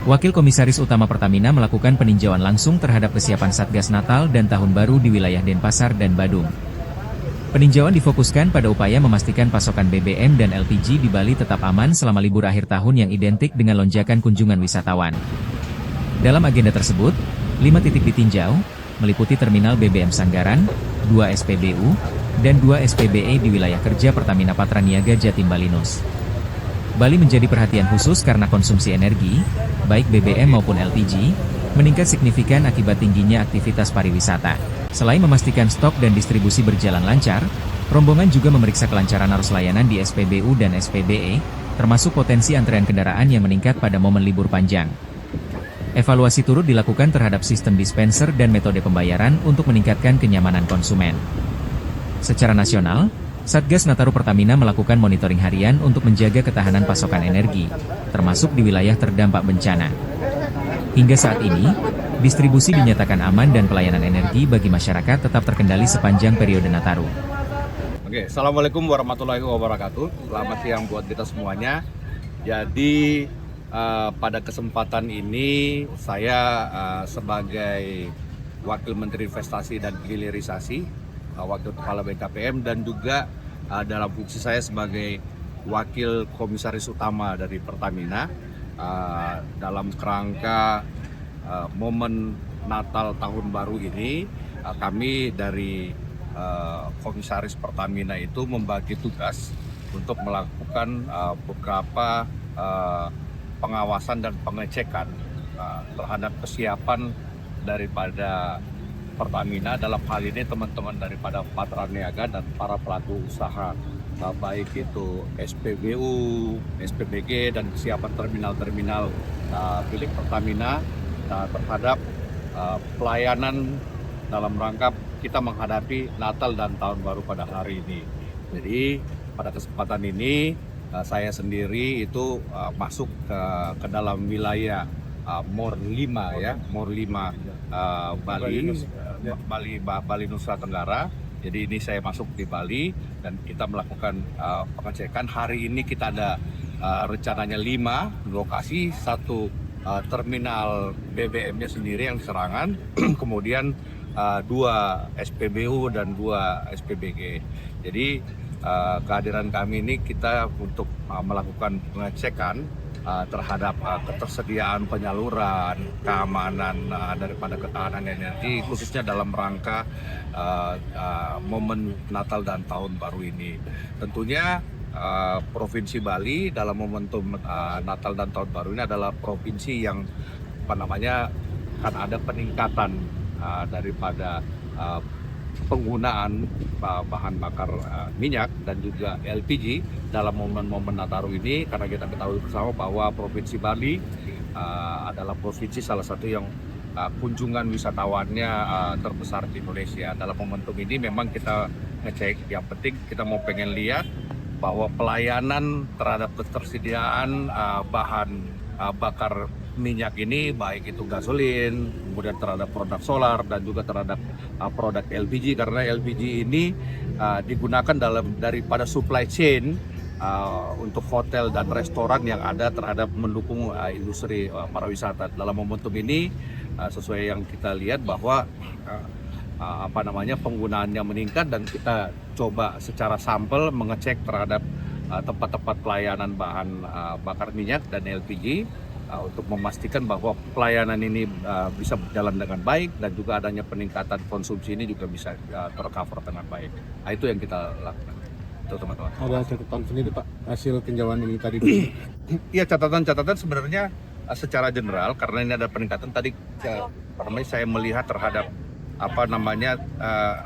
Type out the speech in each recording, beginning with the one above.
Wakil Komisaris Utama Pertamina melakukan peninjauan langsung terhadap kesiapan Satgas Natal dan Tahun Baru di wilayah Denpasar dan Badung. Peninjauan difokuskan pada upaya memastikan pasokan BBM dan LPG di Bali tetap aman selama libur akhir tahun yang identik dengan lonjakan kunjungan wisatawan. Dalam agenda tersebut, 5 titik ditinjau, meliputi Terminal BBM Sanggaran, 2 SPBU, dan 2 SPBE di wilayah kerja Pertamina Patraniaga Jatim Balinus. Bali menjadi perhatian khusus karena konsumsi energi, baik BBM maupun LPG, meningkat signifikan akibat tingginya aktivitas pariwisata. Selain memastikan stok dan distribusi berjalan lancar, rombongan juga memeriksa kelancaran arus layanan di SPBU dan SPBE, termasuk potensi antrean kendaraan yang meningkat pada momen libur panjang. Evaluasi turut dilakukan terhadap sistem dispenser dan metode pembayaran untuk meningkatkan kenyamanan konsumen. Secara nasional, Satgas Nataru Pertamina melakukan monitoring harian untuk menjaga ketahanan pasokan energi, termasuk di wilayah terdampak bencana. Hingga saat ini, distribusi dinyatakan aman dan pelayanan energi bagi masyarakat tetap terkendali sepanjang periode Nataru. Oke, Assalamualaikum warahmatullahi wabarakatuh. Selamat siang buat kita semuanya. Jadi pada kesempatan ini saya sebagai Wakil Menteri Investasi dan Hilirisasi, Wakil Kepala BKPM, dan juga dalam fungsi saya sebagai Wakil Komisaris Utama dari Pertamina dalam kerangka momen Natal Tahun Baru ini, kami dari Komisaris Pertamina itu membagi tugas untuk melakukan beberapa pengawasan dan pengecekan terhadap kesiapan daripada Pertamina, dalam hal ini teman-teman daripada Patraniaga dan para pelaku usaha, baik itu SPBU, SPBG, dan kesiapan terminal-terminal milik Pertamina terhadap pelayanan dalam rangka kita menghadapi Natal dan Tahun Baru pada hari ini. Jadi pada kesempatan ini saya sendiri itu masuk ke dalam wilayah Mor 5 ya, Mor 5 Bali Nusa Tenggara. Jadi ini saya masuk di Bali dan kita melakukan pengecekan. Hari ini kita ada rencananya 5 lokasi, 1 terminal BBM-nya sendiri yang Serangan, kemudian 2 SPBU dan 2 SPBG. Jadi kehadiran kami ini kita untuk melakukan pengecekan terhadap ketersediaan penyaluran, keamanan daripada ketahanan energi, khususnya dalam rangka momen Natal dan Tahun Baru ini. Tentunya Provinsi Bali dalam momentum Natal dan Tahun Baru ini adalah provinsi yang kan ada peningkatan daripada penggunaan bahan bakar minyak dan juga LPG dalam momen-momen Nataru ini, karena kita ketahui bersama bahwa Provinsi Bali adalah provinsi salah satu yang kunjungan wisatawannya terbesar di Indonesia. Dalam momentum ini memang kita ngecek, yang penting kita mau pengen lihat bahwa pelayanan terhadap ketersediaan bahan bakar minyak ini, baik itu gasolin, kemudian terhadap produk solar, dan juga terhadap produk LPG, karena LPG ini digunakan daripada supply chain untuk hotel dan restoran yang ada terhadap mendukung industri pariwisata. Dalam momentum ini sesuai yang kita lihat bahwa penggunaannya meningkat, dan kita coba secara sampel mengecek terhadap tempat-tempat pelayanan bahan bakar minyak dan LPG untuk memastikan bahwa pelayanan ini bisa berjalan dengan baik, dan juga adanya peningkatan konsumsi ini juga bisa tercover dengan baik. Nah, itu yang kita lakukan. Itu teman-teman. Ada catatan sendiri Pak hasil tinjauan ini tadi? Iya, catatan sebenarnya secara general, karena ini ada peningkatan tadi. Saya melihat terhadap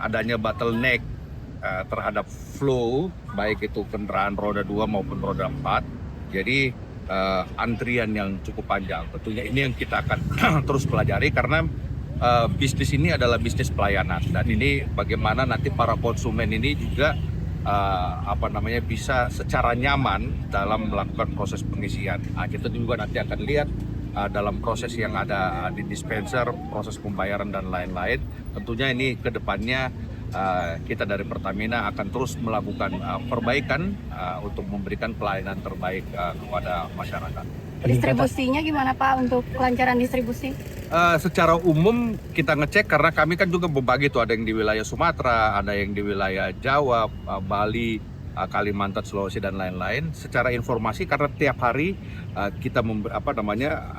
adanya bottleneck terhadap flow, baik itu kendaraan roda 2 maupun roda 4. Jadi antrian yang cukup panjang. Tentunya ini yang kita akan terus pelajari, karena bisnis ini adalah bisnis pelayanan, dan ini bagaimana nanti para konsumen ini juga bisa secara nyaman dalam melakukan proses pengisian. Kita juga nanti akan lihat dalam proses yang ada di dispenser, proses pembayaran dan lain-lain. Tentunya ini ke depannya kita dari Pertamina akan terus melakukan perbaikan untuk memberikan pelayanan terbaik kepada masyarakat. Distribusinya gimana Pak untuk kelancaran distribusi? Secara umum kita ngecek karena kami kan juga membagi tuh, ada yang di wilayah Sumatera, ada yang di wilayah Jawa, Bali, Kalimantan, Sulawesi dan lain-lain. Secara informasi karena tiap hari kita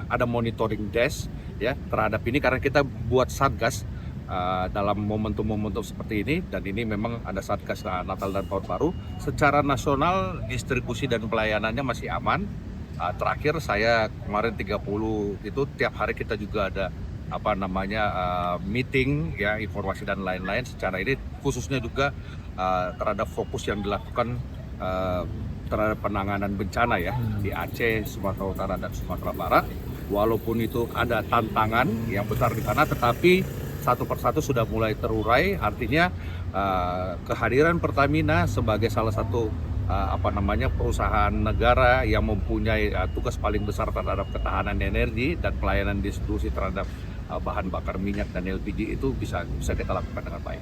ada monitoring desk ya terhadap ini karena kita buat satgas dalam momentum-momentum seperti ini, dan ini memang ada satgas Natal dan Tahun Baru. Secara nasional distribusi dan pelayanannya masih aman. Terakhir saya kemarin 30 itu tiap hari kita juga ada meeting ya, informasi dan lain-lain. Secara ini khususnya juga terhadap fokus yang dilakukan terhadap penanganan bencana ya di Aceh, Sumatera Utara dan Sumatera Barat. Walaupun itu ada tantangan yang besar di sana, tetapi satu persatu sudah mulai terurai. Artinya kehadiran Pertamina sebagai salah satu perusahaan negara yang mempunyai tugas paling besar terhadap ketahanan energi dan pelayanan distribusi terhadap bahan bakar minyak dan LPG itu bisa kita lakukan dengan baik.